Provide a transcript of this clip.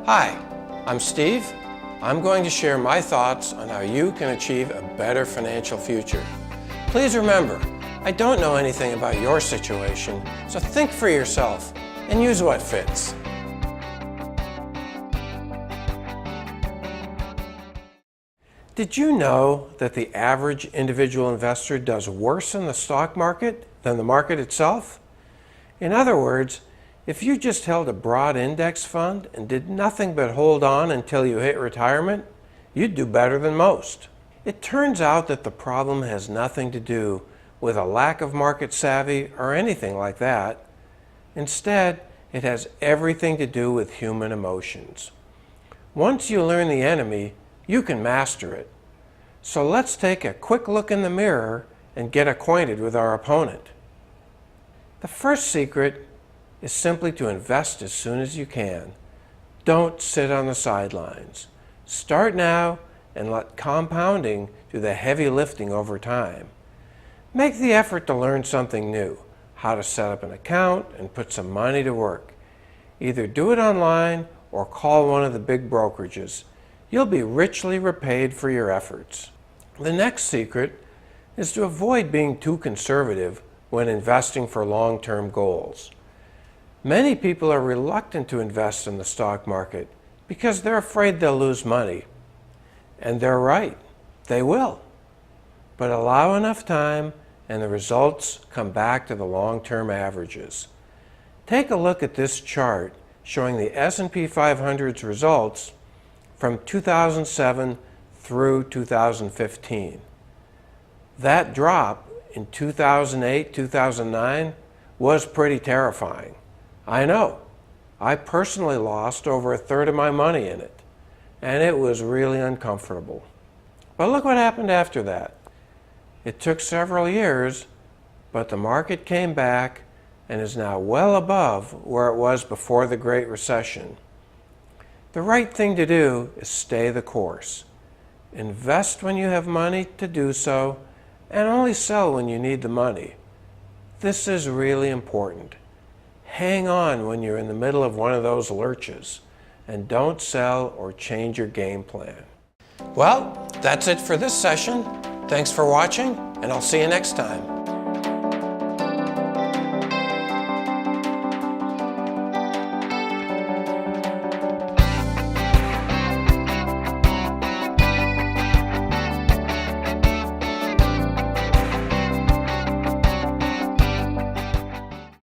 Hi, I'm Steve. I'm going to share my thoughts on how you can achieve a better financial future. Please remember, I don't know anything about your situation, so think for yourself and use what fits. Did you know that the average individual investor does worse in the stock market than the market itself? In other words, if you just held a broad index fund and did nothing but hold on until you hit retirement, you'd do better than most. It turns out that the problem has nothing to do with a lack of market savvy or anything like that. Instead, it has everything to do with human emotions. Once you learn the enemy, you can master it. So let's take a quick look in the mirror and get acquainted with our opponent. The first secret is simply to invest as soon as you can. Don't sit on the sidelines. Start now and let compounding do the heavy lifting over time. Make the effort to learn something new, how to set up an account and put some money to work. Either do it online or call one of the big brokerages. You'll be richly repaid for your efforts. The next secret is to avoid being too conservative when investing for long-term goals. Many people are reluctant to invest in the stock market because they're afraid they'll lose money. And they're right, they will. But allow enough time and the results come back to the long-term averages. Take a look at this chart showing the S&P 500's results from 2007 through 2015. That drop in 2008-2009 was pretty terrifying. I know. I personally lost over a third of my money in it, and it was really uncomfortable. But look what happened after that. It took several years, but the market came back and is now well above where it was before the Great Recession. The right thing to do is stay the course. Invest when you have money to do so, and only sell when you need the money. This is really important. Hang on when you're in the middle of one of those lurches, and don't sell or change your game plan. Well, that's it for this session. Thanks for watching, and I'll see you next time.